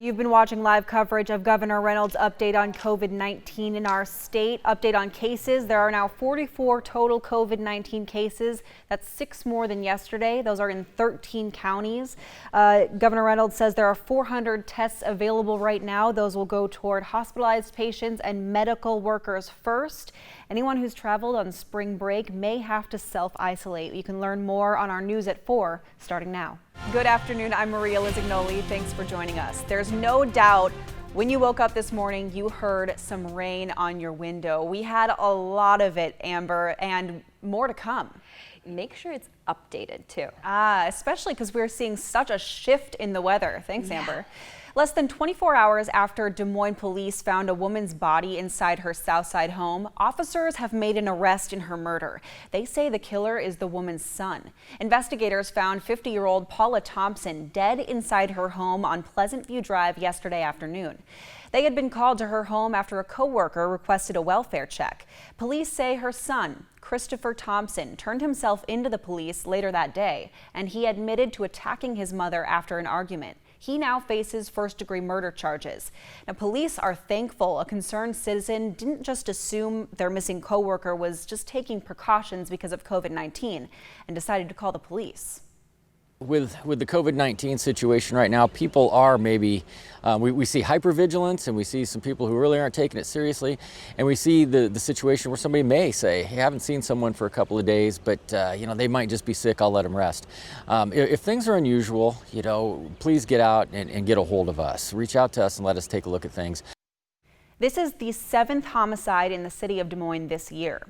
You've been watching live coverage of Governor Reynolds' update on COVID-19 in our state. Update on cases. There are now 44 total COVID-19 cases. That's 6 more than yesterday. Those are in 13 counties. Governor Reynolds says there are 400 tests available right now. Those will go toward hospitalized patients and medical workers first. Anyone who's traveled on spring break may have to self-isolate. You can learn more on our News at 4 starting now. Good afternoon. I'm Maria Lisignoli. Thanks for joining us. There's no doubt when you woke up this morning, you heard some rain on your window. We had a lot of it, Amber, and more to come. Make sure it's updated too. Especially because we're seeing such a shift in the weather. Thanks, Amber. Less than 24 hours after Des Moines police found a woman's body inside her Southside home, officers have made an arrest in her murder. They say the killer is the woman's son. Investigators found 50-year-old Paula Thompson dead inside her home on Pleasant View Drive yesterday afternoon. They had been called to her home after a coworker requested a welfare check. Police say her son, Christopher Thompson, turned himself into the police later that day, and he admitted to attacking his mother after an argument. He now faces first-degree murder charges. Now, police are thankful a concerned citizen didn't just assume their missing coworker was just taking precautions because of COVID-19 and decided to call the police. With the COVID-19 situation right now, people are maybe, we see hypervigilance, and we see some people who really aren't taking it seriously, and we see the situation where somebody may say, hey, I haven't seen someone for a couple of days, but they might just be sick, I'll let them rest. If things are unusual, please get out and get a hold of us. Reach out to us and let us take a look at things. This is the 7th homicide in the city of Des Moines this year.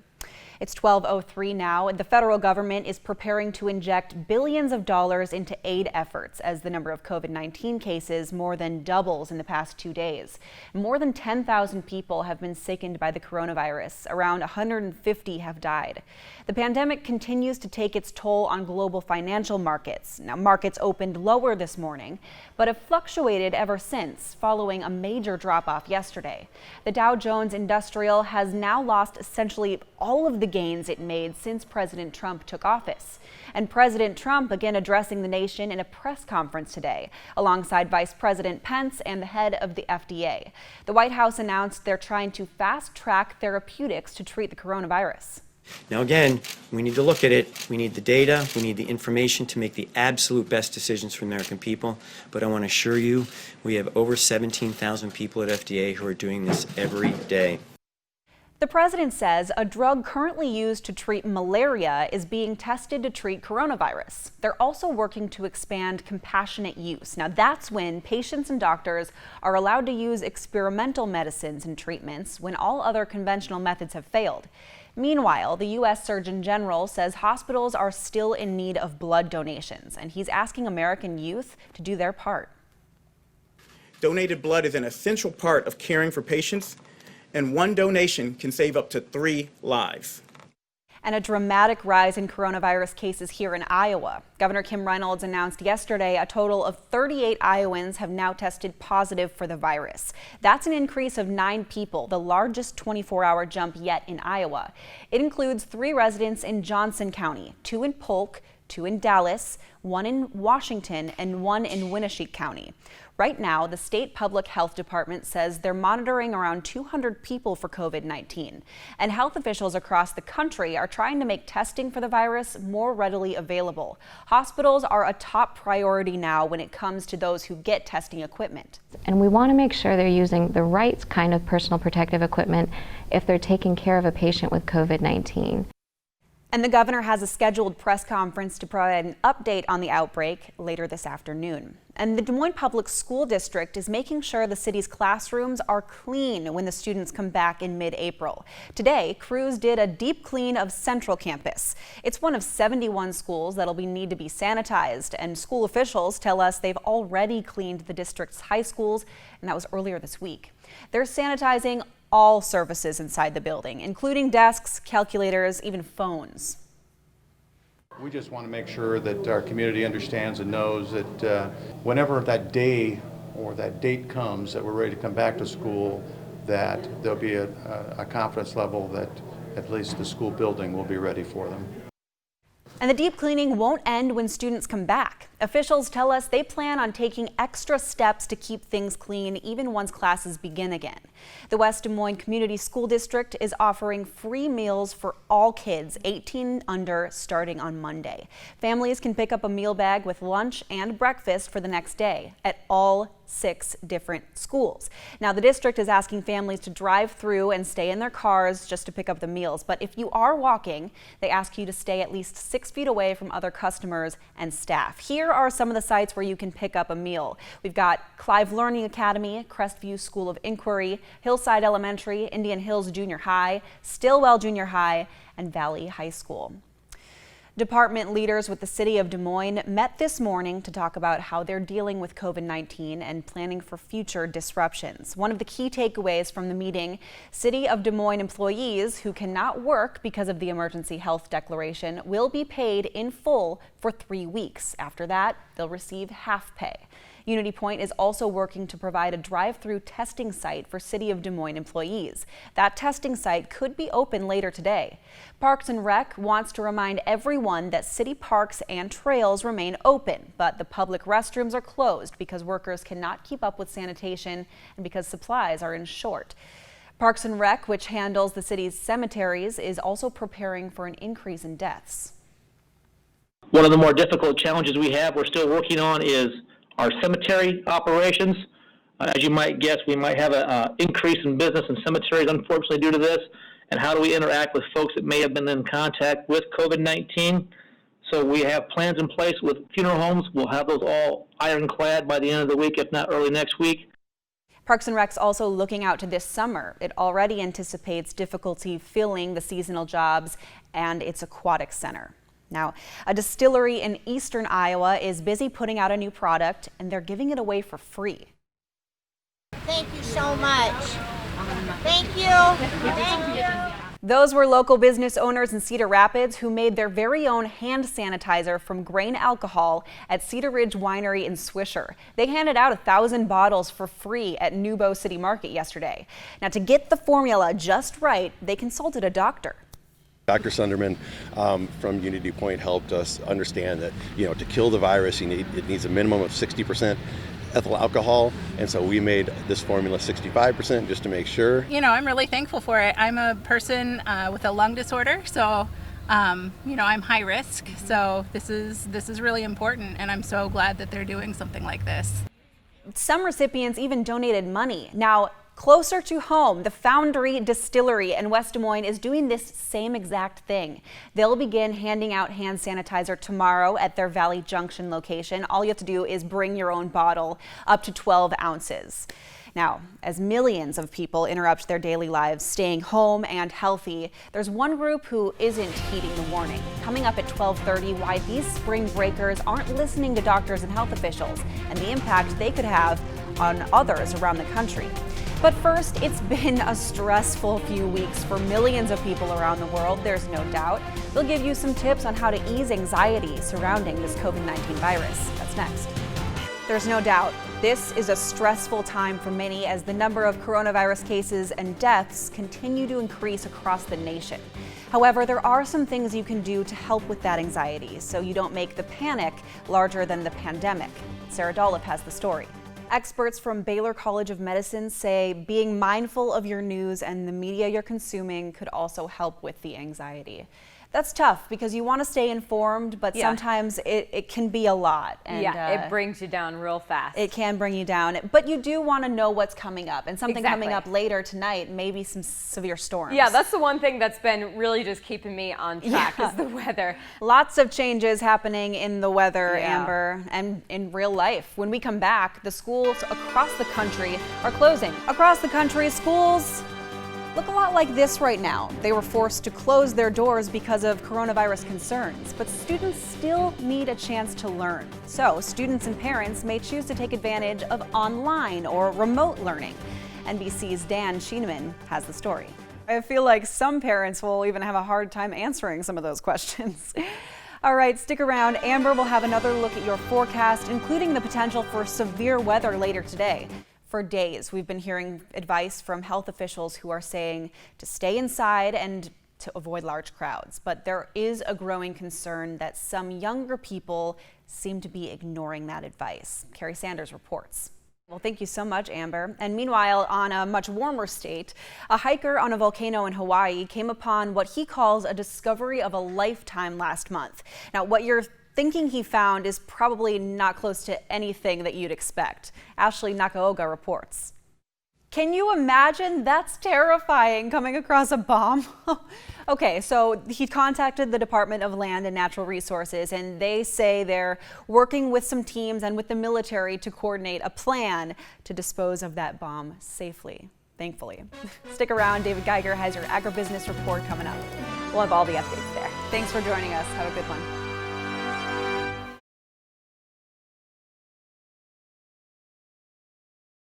It's 12:03 now, and the federal government is preparing to inject billions of dollars into aid efforts as the number of COVID-19 cases more than doubles in the past 2 days. More than 10,000 people have been sickened by the coronavirus. Around 150 have died. The pandemic continues to take its toll on global financial markets. Now, markets opened lower this morning, but have fluctuated ever since, following a major drop-off yesterday. The Dow Jones Industrial has now lost essentially all of the gains it made since President Trump took office. And President Trump again addressing the nation in a press conference today, alongside Vice President Pence and the head of the FDA. The White House announced they're trying to fast-track therapeutics to treat the coronavirus. Now again, we need to look at it. We need the data. We need the information to make the absolute best decisions for the American people. But I want to assure you, we have over 17,000 people at FDA who are doing this every day. The president says a drug currently used to treat malaria is being tested to treat coronavirus. They're also working to expand compassionate use. Now, that's when patients and doctors are allowed to use experimental medicines and treatments when all other conventional methods have failed. Meanwhile, the U.S. Surgeon General says hospitals are still in need of blood donations, and he's asking American youth to do their part. Donated blood is an essential part of caring for patients, and one donation can save up to 3 lives. And a dramatic rise in coronavirus cases here in Iowa. Governor Kim Reynolds announced yesterday a total of 38 Iowans have now tested positive for the virus. That's an increase of 9 people, the largest 24-hour jump yet in Iowa. It includes 3 residents in Johnson County, 2 in Polk, 2 in Dallas, 1 in Washington, and 1 in Winneshiek County. Right now, the state public health department says they're monitoring around 200 people for COVID-19. And health officials across the country are trying to make testing for the virus more readily available. Hospitals are a top priority now when it comes to those who get testing equipment. And we want to make sure they're using the right kind of personal protective equipment if they're taking care of a patient with COVID-19. And the governor has a scheduled press conference to provide an update on the outbreak later this afternoon. And the Des Moines Public School District is making sure the city's classrooms are clean when the students come back in mid-April. Today, crews did a deep clean of Central Campus. It's one of 71 schools that'll need to be sanitized, and school officials tell us they've already cleaned the district's high schools, and that was earlier this week. They're sanitizing all surfaces inside the building, including desks, calculators, even phones. We just want to make sure that our community understands and knows that whenever that day or that date comes that we're ready to come back to school, that there'll be a confidence level that at least the school building will be ready for them. And the deep cleaning won't end when students come back. Officials tell us they plan on taking extra steps to keep things clean even once classes begin again. The West Des Moines Community School District is offering free meals for all kids 18 and under starting on Monday. Families can pick up a meal bag with lunch and breakfast for the next day at all 6 different schools. Now, the district is asking families to drive through and stay in their cars just to pick up the meals. But if you are walking, they ask you to stay at least 6 feet away from other customers and staff. Here are some of the sites where you can pick up a meal. We've got Clive Learning Academy, Crestview School of Inquiry, Hillside Elementary, Indian Hills Junior High, Stillwell Junior High, and Valley High School. Department leaders with the city of Des Moines met this morning to talk about how they're dealing with COVID-19 and planning for future disruptions. One of the key takeaways from the meeting, City of Des Moines employees who cannot work because of the emergency health declaration will be paid in full for 3 weeks. After that, they'll receive half pay. Unity Point is also working to provide a drive-through testing site for City of Des Moines employees. That testing site could be open later today. Parks and Rec wants to remind everyone that city parks and trails remain open, but the public restrooms are closed because workers cannot keep up with sanitation and because supplies are in short. Parks and Rec, which handles the city's cemeteries, is also preparing for an increase in deaths. One of the more difficult challenges we're still working on is our cemetery operations. As you might guess, we might have an increase in business in cemeteries, unfortunately, due to this. And how do we interact with folks that may have been in contact with COVID-19? So we have plans in place with funeral homes. We'll have those all ironclad by the end of the week, if not early next week. Parks and Rec's also looking out to this summer. It already anticipates difficulty filling the seasonal jobs and its aquatic center. Now, a distillery in eastern Iowa is busy putting out a new product, and they're giving it away for free. Thank you so much. Thank you. Thank you. Those were local business owners in Cedar Rapids who made their very own hand sanitizer from grain alcohol at Cedar Ridge Winery in Swisher. They handed out 1,000 bottles for free at Nubo City Market yesterday. Now, to get the formula just right, they consulted a doctor. Dr. Sunderman from Unity Point helped us understand that, to kill the virus, it needs a minimum of 60% ethyl alcohol, and so we made this formula 65% just to make sure. I'm really thankful for it. I'm a person with a lung disorder, so I'm high risk. So this is really important, and I'm so glad that they're doing something like this. Some recipients even donated money. Now, closer to home, the Foundry Distillery in West Des Moines is doing this same exact thing. They'll begin handing out hand sanitizer tomorrow at their Valley Junction location. All you have to do is bring your own bottle, up to 12 ounces. Now, as millions of people interrupt their daily lives staying home and healthy, there's one group who isn't heeding the warning. Coming up at 12:30, why these spring breakers aren't listening to doctors and health officials and the impact they could have on others around the country. But first, it's been a stressful few weeks for millions of people around the world, there's no doubt. They'll give you some tips on how to ease anxiety surrounding this COVID-19 virus. That's next. There's no doubt this is a stressful time for many as the number of coronavirus cases and deaths continue to increase across the nation. However, there are some things you can do to help with that anxiety so you don't make the panic larger than the pandemic. Sarah Dollif has the story. Experts from Baylor College of Medicine say being mindful of your news and the media you're consuming could also help with the anxiety. That's tough because you want to stay informed, but sometimes it can be a lot. And, it brings you down real fast. It can bring you down, but you do want to know what's coming up, and something coming up later tonight, maybe some severe storms. Yeah, that's the one thing that's been really just keeping me on track is the weather. Lots of changes happening in the weather, Amber, and in real life. When we come back, the schools across the country are closing. Across the country, schools look a lot like this right now. They were forced to close their doors because of coronavirus concerns, but students still need a chance to learn. So students and parents may choose to take advantage of online or remote learning. NBC's Dan Schieneman has the story. I feel like some parents will even have a hard time answering some of those questions. All right, stick around. Amber will have another look at your forecast, including the potential for severe weather later today. For days, we've been hearing advice from health officials who are saying to stay inside and to avoid large crowds. But there is a growing concern that some younger people seem to be ignoring that advice. Carrie Sanders reports. Well, thank you so much, Amber. And meanwhile, on a much warmer state, a hiker on a volcano in Hawaii came upon what he calls a discovery of a lifetime last month. Now, what you're thinking he found is probably not close to anything that you'd expect. Ashley Nakaoga reports. Can you imagine? That's terrifying, coming across a bomb. Okay, so he contacted the Department of Land and Natural Resources, and they say they're working with some teams and with the military to coordinate a plan to dispose of that bomb safely, thankfully. Stick around, David Geiger has your agribusiness report coming up. We'll have all the updates there. Thanks for joining us. Have a good one.